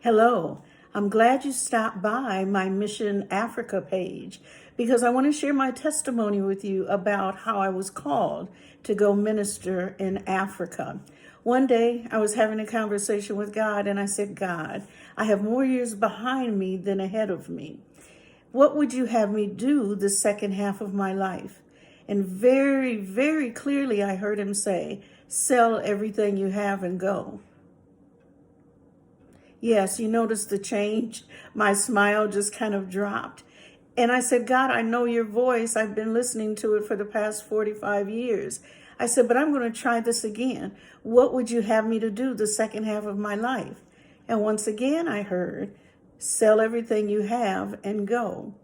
Hello, I'm glad you stopped by my Mission Africa page because I want to share my testimony with you about how I was called to go minister in Africa. One day I was having a conversation with God and I said, God, I have more years behind me than ahead of me. What would you have me do the second half of my life? And very, very clearly I heard him say, sell everything you have and go. Yes, you noticed the change. My smile just kind of dropped. And I said, God, I know your voice. I've been listening to it for the past 45 years. I said, but I'm going to try this again. What would you have me to do the second half of my life? And once again, I heard, sell everything you have and go.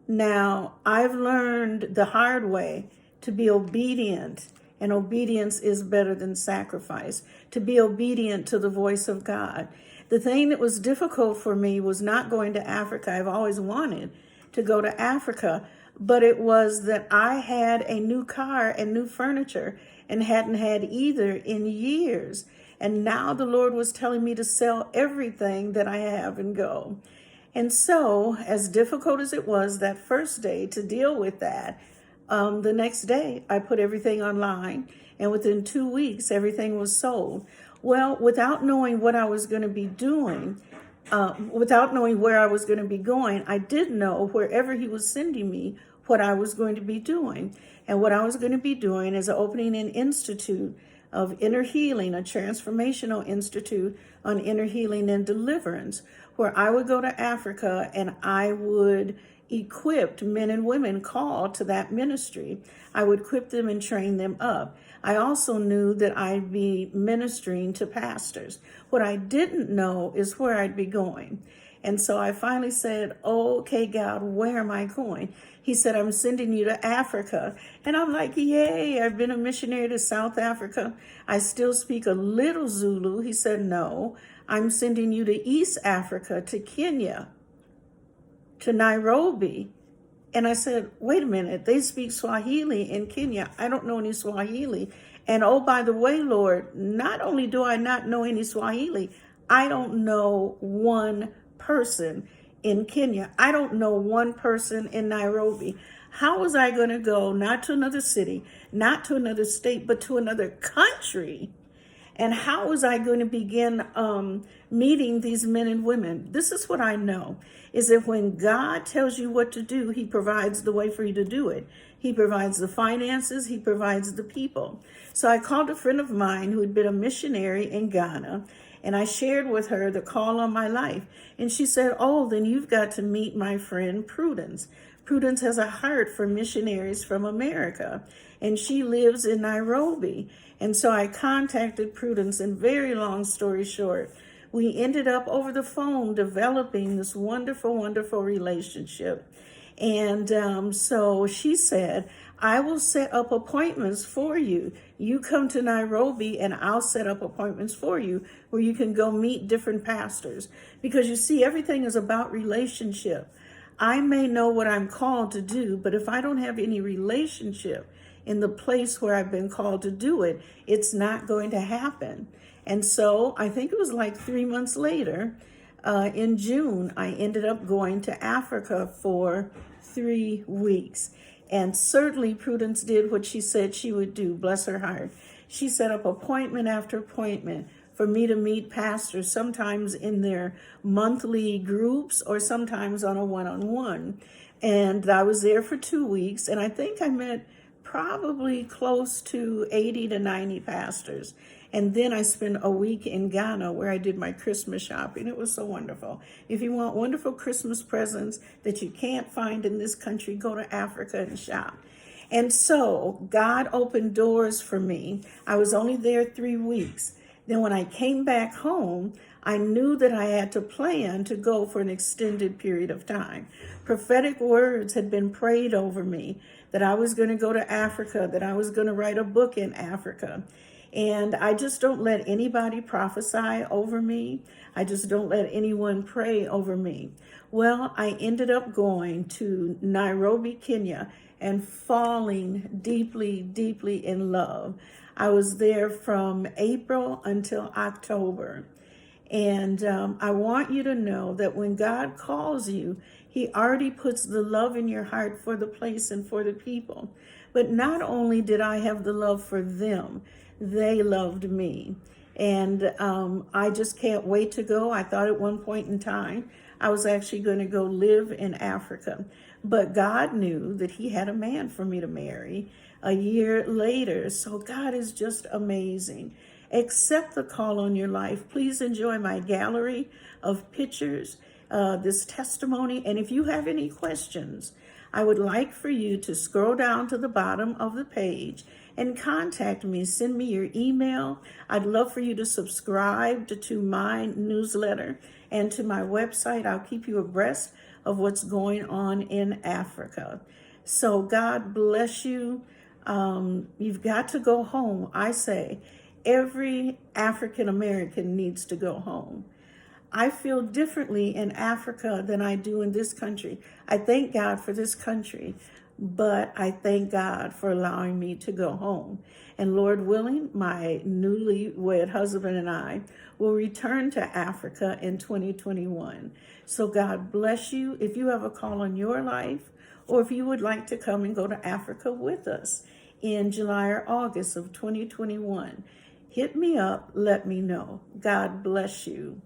Now, I've learned the hard way to be obedient, and obedience is better than sacrifice, to be obedient to the voice of God. The thing that was difficult for me was not going to Africa. I've always wanted to go to Africa, but it was that I had a new car and new furniture and hadn't had either in years. And now the Lord was telling me to sell everything that I have and go. And so, as difficult as it was that first day to deal with that, the next day I put everything online, and within 2 weeks, everything was sold. Well, without knowing what I was going to be doing, without knowing where I was going to be going, I did know wherever he was sending me what I was going to be doing. And what I was going to be doing is opening an institute of inner healing, a transformational institute on inner healing and deliverance, where I would go to Africa and I would equip men and women called to that ministry. I would equip them and train them up. I also knew that I'd be ministering to pastors. What I didn't know is where I'd be going. And so I finally said, okay, God, where am I going? He said, I'm sending you to Africa. And I'm like, yay, I've been a missionary to South Africa. I still speak a little Zulu. He said, no, I'm sending you to East Africa, to Kenya, to Nairobi. And I said, wait a minute, they speak Swahili in Kenya. I don't know any Swahili. And oh, by the way, Lord, not only do I not know any Swahili, I don't know one person in Kenya. I don't know one person in Nairobi. How was I going to go not to another city, not to another state, but to another country? And how was I going to begin meeting these men and women? This is what I know, is that when God tells you what to do, he provides the way for you to do it. He provides the finances, he provides the people. So I called a friend of mine who had been a missionary in Ghana, and I shared with her the call on my life. And she said, oh, then you've got to meet my friend Prudence. Prudence has a heart for missionaries from America, and she lives in Nairobi. And so I contacted Prudence, and very long story short, we ended up over the phone developing this wonderful, wonderful relationship. And so she said, I will set up appointments for you. You come to Nairobi and I'll set up appointments for you where you can go meet different pastors. Because you see, everything is about relationship. I may know what I'm called to do, but if I don't have any relationship in the place where I've been called to do it, it's not going to happen. And so I think it was like 3 months later, in June, I ended up going to Africa for 3 weeks. And certainly Prudence did what she said she would do, bless her heart. She set up appointment after appointment for me to meet pastors, sometimes in their monthly groups or sometimes on a one-on-one. And I was there for 2 weeks, and I think I met probably close to 80 to 90 pastors. And then I spent a week in Ghana where I did my Christmas shopping. It was so wonderful. If you want wonderful Christmas presents that you can't find in this country, go to Africa and shop. And so God opened doors for me. I was only there 3 weeks. Then when I came back home, I knew that I had to plan to go for an extended period of time. Prophetic words had been prayed over me that I was going to go to Africa, that I was going to write a book in Africa. And I just don't let anybody prophesy over me. I just don't let anyone pray over me. Well, I ended up going to Nairobi, Kenya, and falling deeply, deeply in love. I was there from April until October. And I want you to know that when God calls you, he already puts the love in your heart for the place and for the people. But not only did I have the love for them, they loved me. And I just can't wait to go. I thought at one point in time I was actually going to go live in Africa. But God knew that he had a man for me to marry a year later. So God is just amazing. Accept the call on your life. Please enjoy my gallery of pictures, this testimony. And if you have any questions, I would like for you to scroll down to the bottom of the page and contact me. Send me your email. I'd love for you to subscribe to my newsletter and to my website. I'll keep you abreast of what's going on in Africa. So God bless you. You've got to go home. I say every African American needs to go home. I feel differently in Africa than I do in this country. I thank God for this country, but I thank God for allowing me to go home. And Lord willing, my newly wed husband and I will return to Africa in 2021. So God bless you. If you have a call on your life, or if you would like to come and go to Africa with us in July or August of 2021, hit me up, let me know. God bless you.